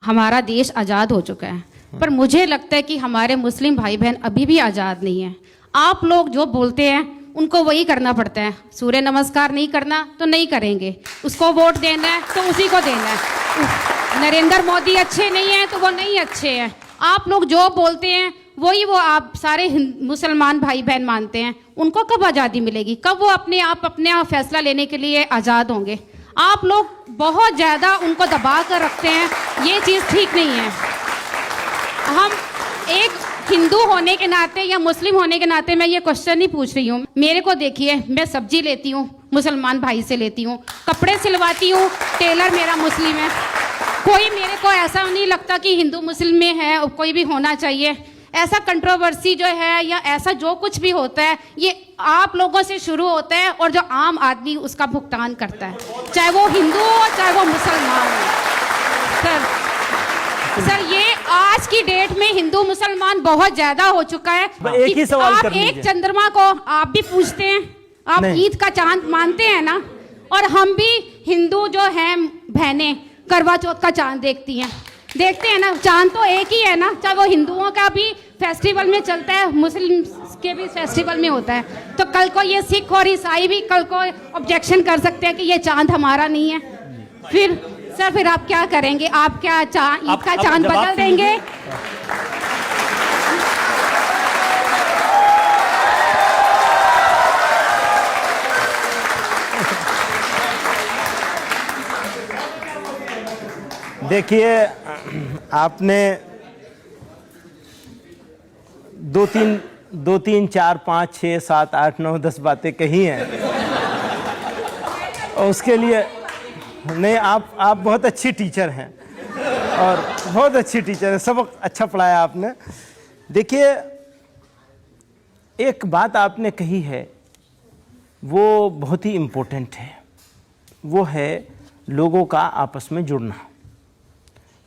हमारा देश आज़ाद हो चुका है, पर मुझे लगता है कि हमारे मुस्लिम भाई बहन अभी भी आज़ाद नहीं है। आप लोग जो बोलते हैं उनको वही करना पड़ता है। सूर्य नमस्कार नहीं करना तो नहीं करेंगे, उसको वोट देना है तो उसी को देना है। नरेंद्र मोदी अच्छे नहीं हैं तो वो नहीं अच्छे हैं। आप लोग जो बोलते हैं वही वो आप सारे मुसलमान भाई बहन मानते हैं। उनको कब आज़ादी मिलेगी? कब वो अपने आप फैसला लेने के लिए आज़ाद होंगे? आप लोग बहुत ज़्यादा उनको दबा कर रखते हैं, ये चीज़ ठीक नहीं है। हम एक हिंदू होने के नाते या मुस्लिम होने के नाते मैं ये क्वेश्चन नहीं पूछ रही हूँ। मेरे को देखिए, मैं सब्जी लेती हूँ, मुसलमान भाई से लेती हूँ, कपड़े सिलवाती हूँ, टेलर मेरा मुस्लिम है। कोई मेरे को ऐसा नहीं लगता कि हिंदू मुस्लिम में है कोई भी होना चाहिए। ऐसा कंट्रोवर्सी जो है या ऐसा जो कुछ भी होता है ये आप लोगों से शुरू होता है और जो आम आदमी उसका भुगतान करता है, चाहे वो हिंदू हो चाहे वो मुसलमान हो। सर ये आज की डेट में हिंदू मुसलमान बहुत ज्यादा हो चुका है। एक ही सवाल आप कर लीजिए। एक चंद्रमा को आप भी पूछते हैं, आप ईद का चांद मानते हैं ना, और हम भी हिंदू जो हैं बहनें करवा चौथ का चांद देखते हैं ना। चांद तो एक ही है ना, चाहे वो हिंदुओं का भी फेस्टिवल में चलता है, मुस्लिम के भी फेस्टिवल में होता है। तो कल को ये सिख और ईसाई भी कल को ऑब्जेक्शन कर सकते हैं कि ये चांद हमारा नहीं है। फिर आप क्या करेंगे? आप क्या ईद का चांद बदल देंगे? देखिए, आपने दो तीन 4 5 6 7 8 9 10 बातें कही हैं और उसके लिए नहीं, आप बहुत अच्छी टीचर हैं और बहुत अच्छी टीचर है, सबक अच्छा पढ़ाया आपने। देखिए, एक बात आपने कही है वो बहुत ही इम्पोर्टेंट है, वो है लोगों का आपस में जुड़ना।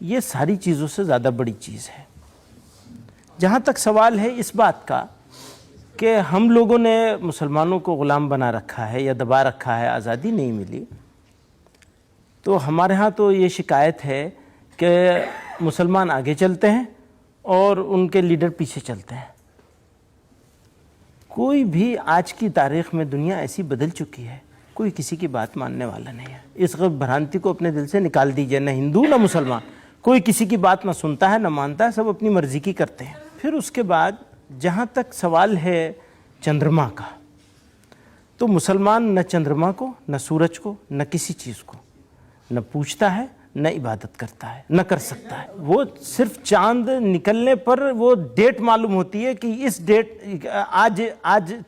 ये सारी चीज़ों से ज़्यादा बड़ी चीज़ है। जहाँ तक सवाल है इस बात का कि हम लोगों ने मुसलमानों को ग़ुलाम बना रखा है या दबा रखा है, आज़ादी नहीं मिली, तो हमारे यहाँ तो ये शिकायत है कि मुसलमान आगे चलते हैं और उनके लीडर पीछे चलते हैं। कोई भी आज की तारीख़ में दुनिया ऐसी बदल चुकी है, कोई किसी की बात मानने वाला नहीं है। इस भ्रांति को अपने दिल से निकाल दीजिए। न हिंदू न मुसलमान, कोई किसी की बात ना सुनता है ना मानता है, सब अपनी मर्जी की करते हैं। फिर उसके बाद जहाँ तक सवाल है चंद्रमा का, तो मुसलमान न चंद्रमा को, न सूरज को, न किसी चीज़ को न पूछता है, न इबादत करता है, न कर सकता है। वो सिर्फ चांद निकलने पर वो डेट मालूम होती है कि इस डेट आज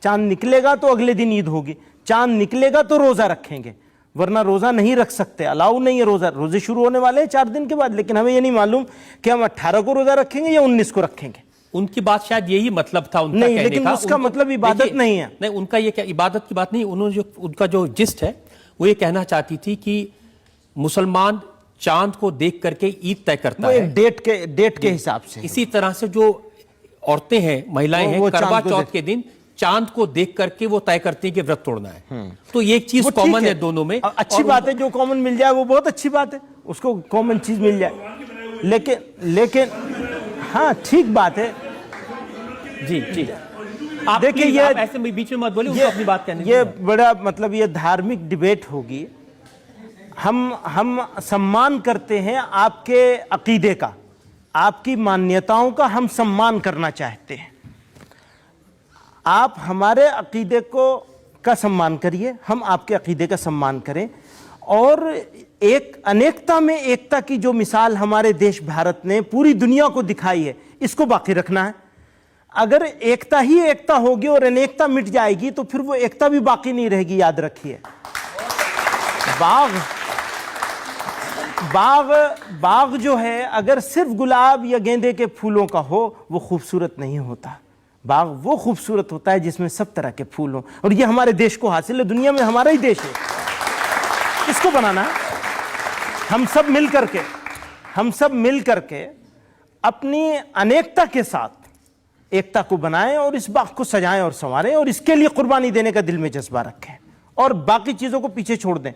चांद निकलेगा तो अगले दिन ईद होगी, चांद निकलेगा तो रोज़ा रखेंगे, वरना रोज़ा नहीं रख सकते, अलाउ नहीं है। रोज़े शुरू होने वाले हैं 4 दिन के बाद, लेकिन हमें ये नहीं मालूम कि हम 18 को रोज़ा रखेंगे या 19 को रखेंगे। उनकी बात शायद यही मतलब था उनका नहीं, कहने लेकिन का। उसका मतलब इबादत नहीं है। नहीं, उनका ये क्या इबादत की बात नहीं, उन्होंने जो उनका जो जिस्ट है वो ये कहना चाहती थी कि मुसलमान चांद को देख करके ईद तय करता है, डेट के हिसाब से। इसी तरह से जो औरतें हैं, महिलाएं हैं, करवा चौथ के दिन चांद को देख करके वो तय करती हैं कि व्रत तोड़ना है। तो ये एक चीज कॉमन है दोनों में। अच्छी बात है, जो कॉमन मिल जाए वो बहुत अच्छी बात है, उसको कॉमन चीज मिल जाए। लेकिन हाँ, ठीक बात है जी। देखिए, ये ऐसे बीच में मत बोलिए, उनको अपनी बात कहने ये बड़ा मतलब ये धार्मिक डिबेट होगी। हम सम्मान करते हैं आपके अकीदे का, आपकी मान्यताओं का हम सम्मान करना चाहते हैं। आप हमारे अकीदे का सम्मान करिए, हम आपके अकीदे का सम्मान करें। और एक अनेकता में एकता की जो मिसाल हमारे देश भारत ने पूरी दुनिया को दिखाई है, इसको बाकी रखना है। अगर एकता ही एकता होगी और अनेकता मिट जाएगी तो फिर वो एकता भी बाकी नहीं रहेगी। याद रखिए, बाग जो है अगर सिर्फ गुलाब या गेंदे के फूलों का हो वो खूबसूरत नहीं होता। बाग वो खूबसूरत होता है जिसमें सब तरह के फूल हों, और ये हमारे देश को हासिल है, दुनिया में हमारा ही देश है, इसको बनाना है। हम सब मिल करके अपनी अनेकता के साथ एकता को बनाएं और इस बाग को सजाएं और संवारें, और इसके लिए कुर्बानी देने का दिल में जज्बा रखें और बाकी चीजों को पीछे छोड़ दें।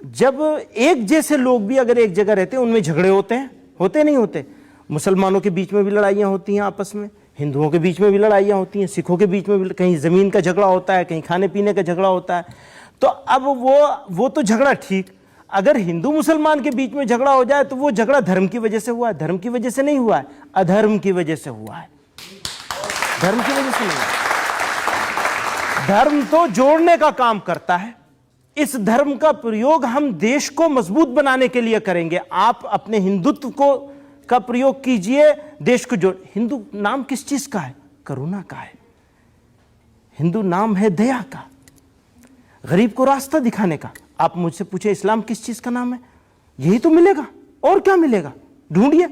जब एक जैसे लोग भी अगर एक जगह रहते हैं उनमें झगड़े होते हैं, होते नहीं होते? मुसलमानों के बीच में भी लड़ाइयाँ होती हैं आपस में, हिंदुओं के बीच में भी लड़ाइयाँ होती हैं, सिखों के बीच में भी, कहीं ज़मीन का झगड़ा होता है, कहीं खाने पीने का झगड़ा होता है। तो अब वो तो झगड़ा ठीक, अगर हिंदू मुसलमान के बीच में झगड़ा हो जाए तो वो झगड़ा धर्म की वजह से हुआ है, धर्म की वजह से नहीं हुआ है, अधर्म की वजह से हुआ है, धर्म की वजह से नहीं हुआ। धर्म तो जोड़ने का काम करता है, इस धर्म का प्रयोग हम देश को मजबूत बनाने के लिए करेंगे। आप अपने हिंदुत्व को का प्रयोग कीजिए, देश को जोड़। हिंदू नाम किस चीज का है? करुणा का है। हिंदू नाम है दया का, गरीब को रास्ता दिखाने का। आप मुझसे पूछे इस्लाम किस चीज का नाम है? यही तो मिलेगा, और क्या मिलेगा? ढूंढिए।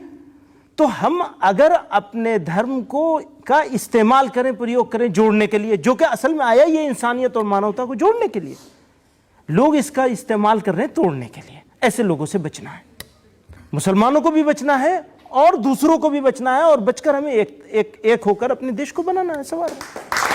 तो हम अगर अपने धर्म को का इस्तेमाल करें, प्रयोग करें जोड़ने के लिए, जो कि असल में आया ये इंसानियत और मानवता को जोड़ने के लिए, लोग इसका इस्तेमाल कर रहे हैं तोड़ने के लिए। ऐसे लोगों से बचना है, मुसलमानों को भी बचना है और दूसरों को भी बचना है, और बचकर हमें एक होकर अपने देश को बनाना है। सवाल है।